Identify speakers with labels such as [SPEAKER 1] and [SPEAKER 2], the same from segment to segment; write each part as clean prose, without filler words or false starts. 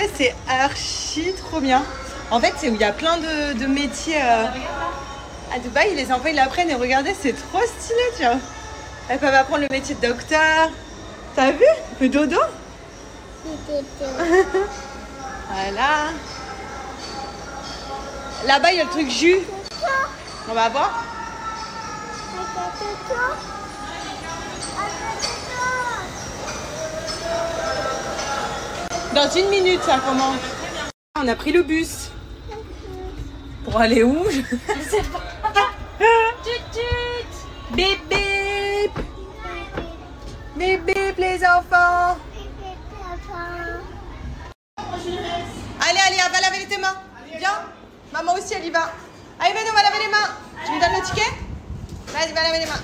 [SPEAKER 1] Regardez, c'est archi trop bien. En fait, c'est où il y a plein de métiers à Dubaï. Les enfants, ils l'apprennent et regardez, c'est trop stylé, tu vois. Elles peuvent apprendre le métier de docteur. T'as vu? Le dodo. Voilà. Là-bas, il y a le truc jus. On va voir. Dans 1 minute, ça commence. On a pris le bus. Pour aller où? Je sais pas. Bip bip. Bip bip les enfants. Allez, allez, va laver tes mains. Viens. Maman aussi, elle y va. Allez, venez, on va laver les mains. Tu me donnes le ticket? Vas-y, va laver les mains.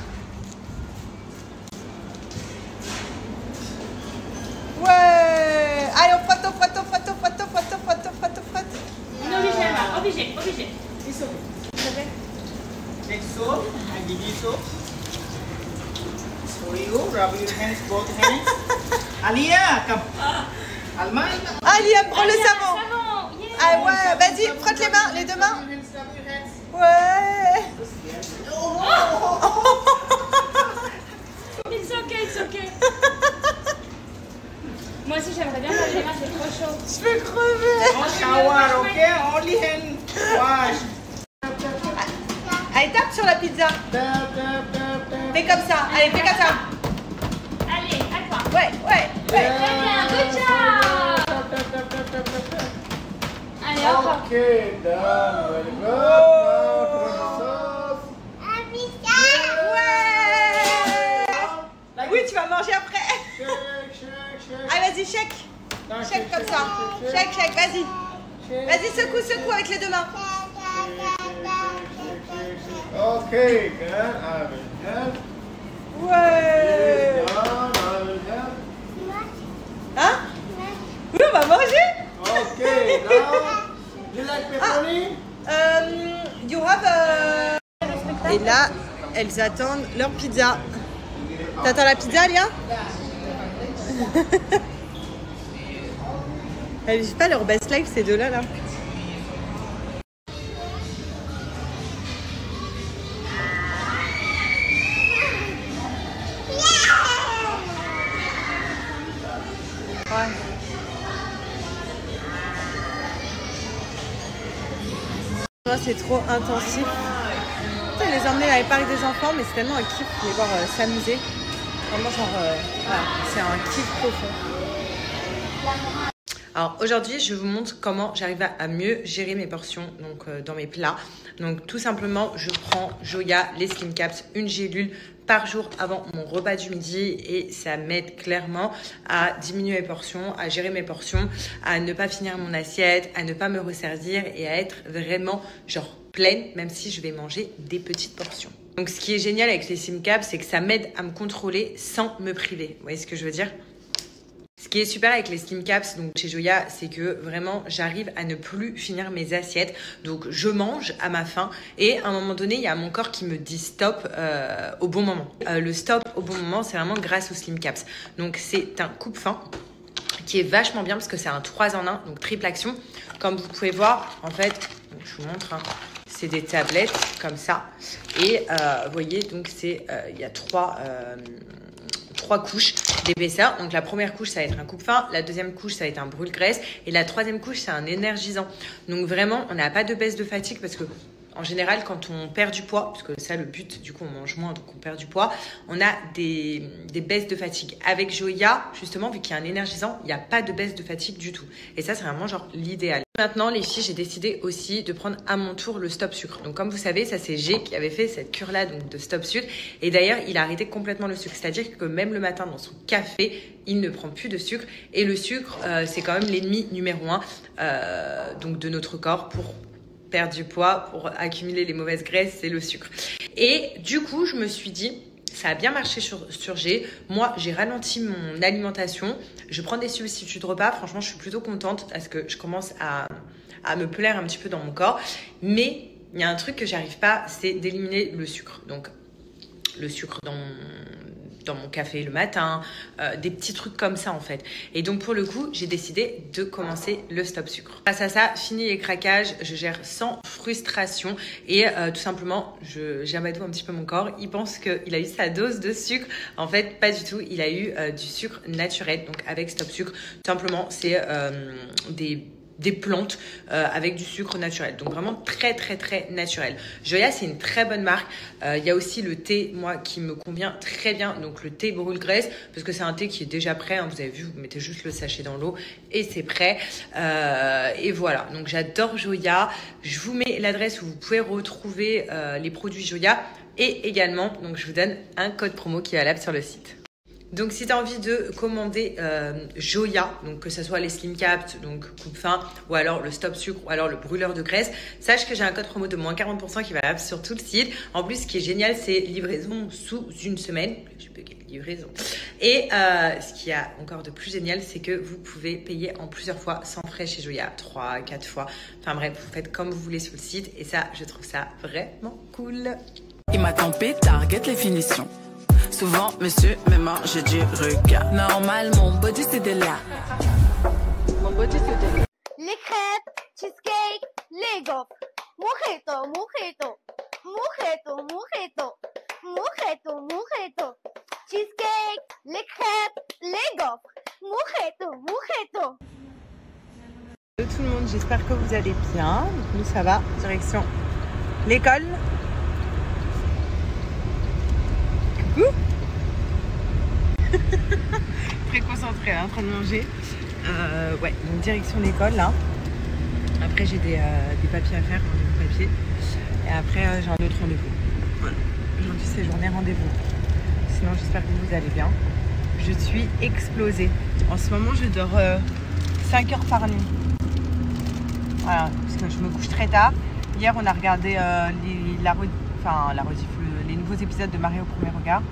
[SPEAKER 1] Ouais. Allez, on frotte, on frotte, on frotte, on frotte, on frotte, on frotte, on frotte, on frotte.
[SPEAKER 2] On est obligé, là. Obligé, obligé.
[SPEAKER 3] It's okay. Take soap and give you soap. For you, rub your hands, both hands. Alia, come. Alma.
[SPEAKER 1] Alia, prends le savon.
[SPEAKER 2] Savon. Yeah.
[SPEAKER 1] Ah ouais, vas-y, frotte les mains, les deux mains. Ouais.
[SPEAKER 2] It's okay, it's okay. Moi aussi, j'aimerais bien laver les mains, j'ai trop chaud.
[SPEAKER 1] Je vais crever.
[SPEAKER 3] No shower, okay? Only hand wash.
[SPEAKER 1] Allez, tape sur la pizza. Fais comme ça. Allez, fais comme ça.
[SPEAKER 2] Allez, à toi.
[SPEAKER 1] Ouais, ouais, ouais.
[SPEAKER 2] Très bien, good job. Allez, encore.
[SPEAKER 4] Okay, done. Very good. Now to the sauce.
[SPEAKER 1] Ouais. Oui, tu vas manger après.
[SPEAKER 4] Shake, shake, shake.
[SPEAKER 1] Allez, vas-y, shake. Shake comme ça. Shake, shake, vas-y. Vas-y, secoue, secoue avec les deux mains.
[SPEAKER 4] Okay, good. I will help.
[SPEAKER 1] Ouais.
[SPEAKER 4] Done. I will help.
[SPEAKER 1] Hein? Oui, on va manger.
[SPEAKER 4] Okay, now. You like pepperoni?
[SPEAKER 1] You have Et là, elles attendent leur pizza. T'attends la pizza, Alia? Elles vivent pas leur best life, ces deux-là, là. Ouais. C'est trop intensif. Les emmener dans les parcs des enfants, mais c'est tellement un kiff de les voir s'amuser. Vraiment, genre, voilà, c'est un kiff profond. Alors aujourd'hui, je vous montre comment j'arrive à mieux gérer mes portions donc, dans mes plats. Donc tout simplement, je prends Joya, les Slim Caps, une gélule par jour avant mon repas du midi et ça m'aide clairement à diminuer mes portions, à gérer mes portions, à ne pas finir mon assiette, à ne pas me resservir et à être vraiment genre pleine même si je vais manger des petites portions. Donc ce qui est génial avec les Slim Caps, c'est que ça m'aide à me contrôler sans me priver. Vous voyez ce que je veux dire ? Ce qui est super avec les Slim Caps, donc chez Joya, c'est que vraiment j'arrive à ne plus finir mes assiettes. Donc je mange à ma faim et à un moment donné, il y a mon corps qui me dit stop au bon moment. Le stop au bon moment, c'est vraiment grâce aux Slim Caps. Donc c'est un coupe-faim qui est vachement bien parce que c'est un 3 en 1, donc triple action. Comme vous pouvez voir, en fait, donc je vous montre, hein, c'est des tablettes comme ça. Et vous voyez, donc c'est il y a trois couches d'épaisseur. Donc la première couche, ça va être un coupe-faim, la deuxième couche, ça va être un brûle-graisse et la troisième couche, c'est un énergisant. Donc vraiment, on n'a pas de baisse de fatigue parce que en général, quand on perd du poids, parce que ça le but, du coup on mange moins donc on perd du poids, on a des baisses de fatigue. Avec Joya, justement, vu qu'il y a un énergisant, il n'y a pas de baisse de fatigue du tout. Et ça, c'est vraiment genre l'idéal. Maintenant, les filles, j'ai décidé aussi de prendre à mon tour le stop sucre. Donc comme vous savez, ça c'est G qui avait fait cette cure-là donc de stop sucre. Et d'ailleurs, il a arrêté complètement le sucre. C'est-à-dire que même le matin dans son café, il ne prend plus de sucre. Et le sucre, c'est quand même l'ennemi numéro 1 donc de notre corps pour perdre du poids, pour accumuler les mauvaises graisses, c'est le sucre. Et du coup, je me suis dit, ça a bien marché sur G. Moi, j'ai ralenti mon alimentation. Je prends des substituts de repas. Franchement, je suis plutôt contente parce que je commence à me plaire un petit peu dans mon corps. Mais il y a un truc que j'arrive pas, c'est d'éliminer le sucre. Donc, le sucre dans dans mon café le matin, des petits trucs comme ça en fait. Et donc pour le coup, j'ai décidé de commencer le stop sucre. Face à ça, fini les craquages, je gère sans frustration et tout simplement, j'amadou un petit peu mon corps. Il pense qu'il a eu sa dose de sucre. En fait, pas du tout. Il a eu du sucre naturel. Donc avec stop sucre, tout simplement, c'est des plantes avec du sucre naturel. Donc vraiment très très très naturel. Joya, c'est une très bonne marque. Il y a aussi le thé, moi, qui me convient très bien. Donc le thé brûle graisse, parce que c'est un thé qui est déjà prêt. Hein. Vous avez vu, vous mettez juste le sachet dans l'eau et c'est prêt. Et voilà. Donc j'adore Joya. Je vous mets l'adresse où vous pouvez retrouver les produits Joya. Et également, donc je vous donne un code promo qui est valable sur le site. Donc si tu as envie de commander Joya, donc que ce soit les Slim Caps, donc coupe faim, ou alors le stop sucre, ou alors le brûleur de graisse, sache que j'ai un code promo de moins 40% qui est valable sur tout le site. En plus, ce qui est génial, c'est livraison sous une semaine. Je peux gagner livraison. Et ce qui a encore de plus génial, c'est que vous pouvez payer en plusieurs fois sans frais chez Joya, 3, 4 fois. Enfin bref, vous faites comme vous voulez sur le site et ça, je trouve ça vraiment cool.
[SPEAKER 5] Il m'a tempé, target les finitions. Souvent, monsieur, même j'ai du regard. Normal, mon body c'est de là. Mon body c'est de là.
[SPEAKER 6] Les crêpes, cheesecake, les gaufres. Mojito, mojito. Mojito, mojito. Mojito, mojito. Cheesecake, les crêpes, les gaufres. Mojito, mojito.
[SPEAKER 1] Salut tout le monde, j'espère que vous allez bien. Nous ça va, direction l'école. Coucou. Très concentrée, hein, en train de manger. Ouais, donc direction l'école là. Après j'ai des papiers à faire, des papiers. Et après j'ai un autre rendez-vous. Voilà. Aujourd'hui c'est journée rendez-vous. Sinon j'espère que vous allez bien. Je suis explosée. En ce moment je dors 5 heures par nuit. Voilà, parce que je me couche très tard. Hier on a regardé les nouveaux épisodes de Mariée au premier regard.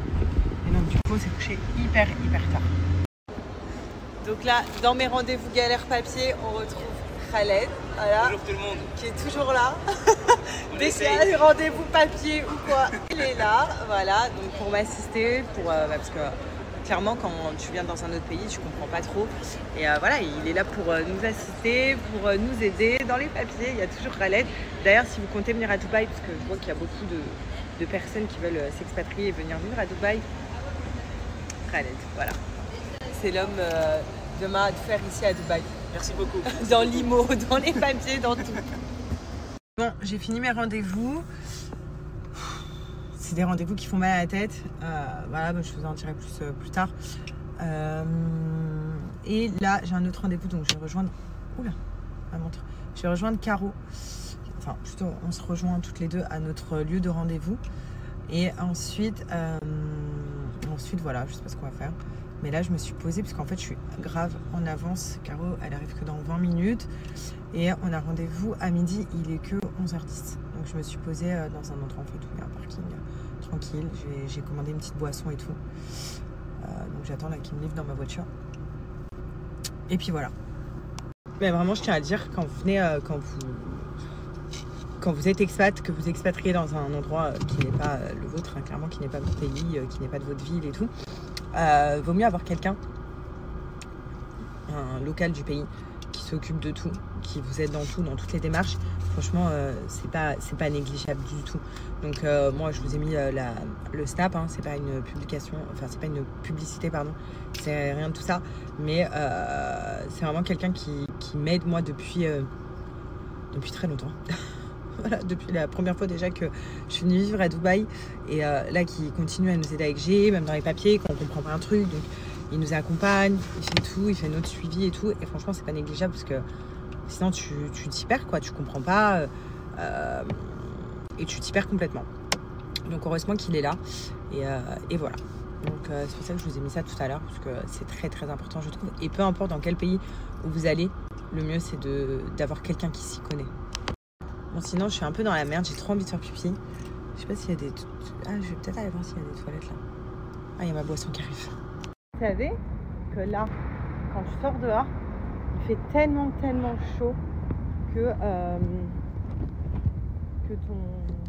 [SPEAKER 1] Et donc du coup on s'est couché hyper tard. Donc là, dans mes rendez-vous galère papier, on retrouve Khaled, voilà,
[SPEAKER 3] Bonjour tout le monde.
[SPEAKER 1] qui est toujours là. Dès qu'il y a des rendez-vous papier ou quoi, il est là, voilà, donc pour m'assister, parce que clairement quand tu viens dans un autre pays, tu comprends pas trop. Et voilà, il est là pour nous assister, pour nous aider dans les papiers. Il y a toujours Khaled. D'ailleurs, si vous comptez venir à Dubaï, parce que je vois qu'il y a beaucoup de personnes qui veulent s'expatrier et venir vivre à Dubaï, Khaled, voilà. C'est l'homme de main à faire ici à Dubaï.
[SPEAKER 3] Merci beaucoup.
[SPEAKER 1] Dans l'IMO, dans les papiers, dans tout. Bon, j'ai fini mes rendez-vous. C'est des rendez-vous qui font mal à la tête. Voilà, je vous en dirai plus tard. Et là, j'ai un autre rendez-vous, donc je vais rejoindre... Oula, ma montre. Je vais rejoindre Caro. Enfin, plutôt, on se rejoint toutes les deux à notre lieu de rendez-vous. Et ensuite, voilà, je sais pas ce qu'on va faire. Mais là, je me suis posée parce qu'en fait, je suis grave en avance. Caro, elle arrive que dans 20 minutes. Et on a rendez-vous à midi. Il est que 11h10. Donc, je me suis posée dans un endroit en fait où il y a un parking tranquille. J'ai commandé une petite boisson et tout. Donc, j'attends là qu'il me livre dans ma voiture. Et puis voilà. Mais vraiment, je tiens à le dire, quand vous venez, quand vous êtes expat, que vous expatriez dans un endroit qui n'est pas le vôtre, hein, clairement, qui n'est pas votre pays, qui n'est pas de votre ville et tout, vaut mieux avoir quelqu'un, un local du pays, qui s'occupe de tout, qui vous aide dans tout, dans toutes les démarches. Franchement, c'est pas négligeable du tout. Donc moi, je vous ai mis le Snap, hein, c'est pas une publication, enfin c'est pas une publicité, pardon, c'est rien de tout ça, mais c'est vraiment quelqu'un qui m'aide moi depuis très longtemps. Voilà, depuis la première fois déjà que je suis venue vivre à Dubaï et là qui continue à nous aider avec G, même dans les papiers quand on comprend pas un truc, donc il nous accompagne, il fait tout, il fait notre suivi et tout, et franchement c'est pas négligeable parce que sinon tu t'y perds quoi, tu comprends pas et tu t'y perds complètement. Donc heureusement qu'il est là et voilà. Donc c'est pour ça que je vous ai mis ça tout à l'heure parce que c'est très important je trouve, et peu importe dans quel pays où vous allez, le mieux c'est d'avoir quelqu'un qui s'y connaît. Bon, sinon, je suis un peu dans la merde. J'ai trop envie de faire pipi. Je sais pas s'il y a des... Ah, je vais peut-être aller voir s'il y a des toilettes là. Ah, il y a ma boisson qui arrive. Vous savez que là, quand tu sors dehors, il fait tellement chaud que ton...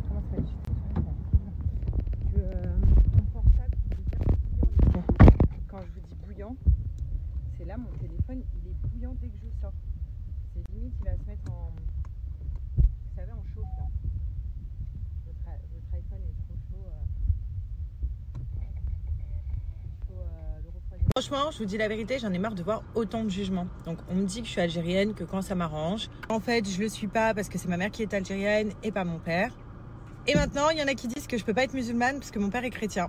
[SPEAKER 1] Comment ça s'appelle ? Que ton portable, tu peux dire bouillant. C'est là, mon téléphone, il est bouillant dès que je sors. C'est limite, il va se mettre en... Vous savez, en chauffe là. Votre iPhone est trop chaud. Il faut le refroidir. Franchement, je vous dis la vérité, j'en ai marre de voir autant de jugements. Donc on me dit que je suis algérienne, que quand ça m'arrange. En fait, je le suis pas parce que c'est ma mère qui est algérienne et pas mon père. Et maintenant, il y en a qui disent que je peux pas être musulmane parce que mon père est chrétien.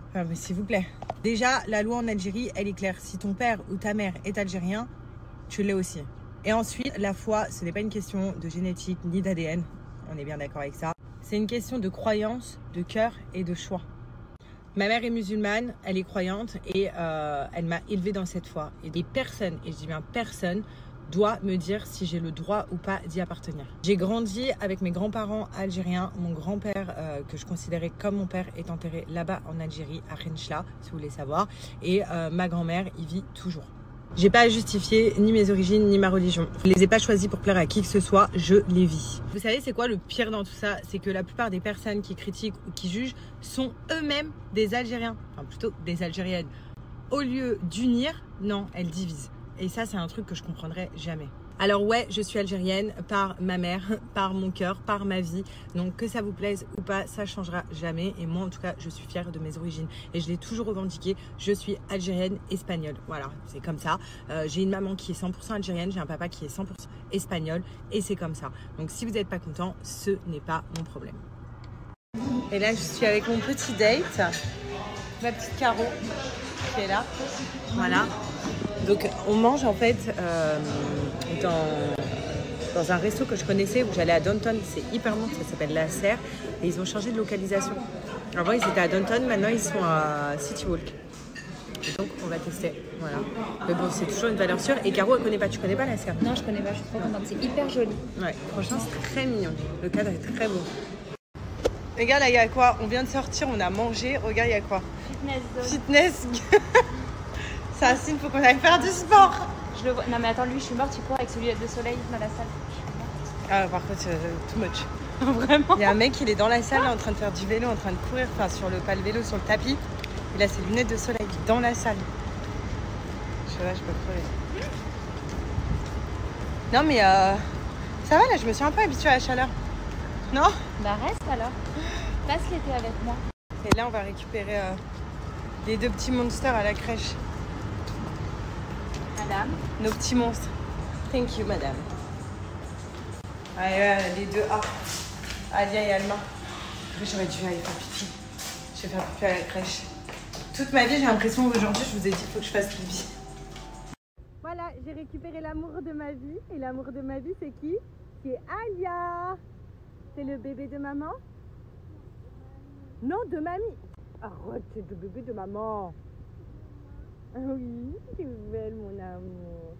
[SPEAKER 1] Enfin, mais s'il vous plaît. Déjà, la loi en Algérie, elle est claire. Si ton père ou ta mère est algérien, tu l'es aussi. Et ensuite, la foi, ce n'est pas une question de génétique ni d'ADN. On est bien d'accord avec ça. C'est une question de croyance, de cœur et de choix. Ma mère est musulmane, elle est croyante et elle m'a élevée dans cette foi. Et des personnes, et je dis bien personne, doit me dire si j'ai le droit ou pas d'y appartenir. J'ai grandi avec mes grands-parents algériens. Mon grand-père, que je considérais comme mon père, est enterré là-bas en Algérie, à Renchla, si vous voulez savoir. Et ma grand-mère y vit toujours. J'ai pas à justifier ni mes origines ni ma religion. Je les ai pas choisis pour plaire à qui que ce soit, je les vis. Vous savez c'est quoi le pire dans tout ça? C'est que la plupart des personnes qui critiquent ou qui jugent sont eux-mêmes des Algériens. Enfin plutôt des Algériennes. Au lieu d'unir, non, elles divisent. Et ça, c'est un truc que je comprendrai jamais. Alors ouais, je suis algérienne par ma mère, par mon cœur, par ma vie. Donc que ça vous plaise ou pas, ça changera jamais. Et moi, en tout cas, je suis fière de mes origines. Et je l'ai toujours revendiqué. Je suis algérienne espagnole. Voilà, c'est comme ça. J'ai une maman qui est 100% algérienne. J'ai un papa qui est 100% espagnol. Et c'est comme ça. Donc si vous n'êtes pas content, ce n'est pas mon problème. Et là, je suis avec mon petit date. Ma petite Caro qui est là. Voilà. Donc on mange en fait dans un resto que je connaissais où j'allais à Downton, c'est hyper bon, ça s'appelle La Serre et ils ont changé de localisation. Avant ils étaient à Downton, maintenant ils sont à City Walk. Et donc on va tester, voilà. Mais bon c'est toujours une valeur sûre et Caro elle connaît pas, tu connais pas La Serre?
[SPEAKER 2] Non, je connais pas, je suis trop contente. C'est hyper joli.
[SPEAKER 1] Ouais, franchement c'est très mignon, le cadre est très beau. Regarde là il y a quoi? On vient de sortir, on a mangé, regarde il y a quoi?
[SPEAKER 2] Fitness zone.
[SPEAKER 1] Fitness. Ça, il faut qu'on aille faire du sport.
[SPEAKER 2] Je le vois. Non mais attends, lui, je suis morte, il court avec celui de soleil dans la salle.
[SPEAKER 1] Ah, par contre, too much.
[SPEAKER 2] Vraiment.
[SPEAKER 1] Il y a un mec, il est dans la salle, là, en train de faire du vélo, en train de courir, enfin, pas le vélo, sur le tapis. Il a ses lunettes de soleil dans la salle. Je sais pas, je peux crever. Non, mais ça va, là, je me suis un peu habituée à la chaleur. Non?
[SPEAKER 2] Bah reste alors. Passe l'été avec moi.
[SPEAKER 1] Et là, on va récupérer les 2 petits monsters à la crèche.
[SPEAKER 2] Madame.
[SPEAKER 1] Nos petits monstres. Thank you, madame. Allez, les 2 A. Alia et Alma. Après, j'aurais dû aller faire pipi. Je vais faire pipi à la crèche. Toute ma vie, j'ai l'impression qu'aujourd'hui, je vous ai dit qu'il faut que je fasse pipi. Voilà, j'ai récupéré l'amour de ma vie. Et l'amour de ma vie, c'est qui? C'est Alia. C'est le bébé de maman? Non, de mamie. Arrête, c'est le bébé de maman. Ah oui, tu es belle, mon amour.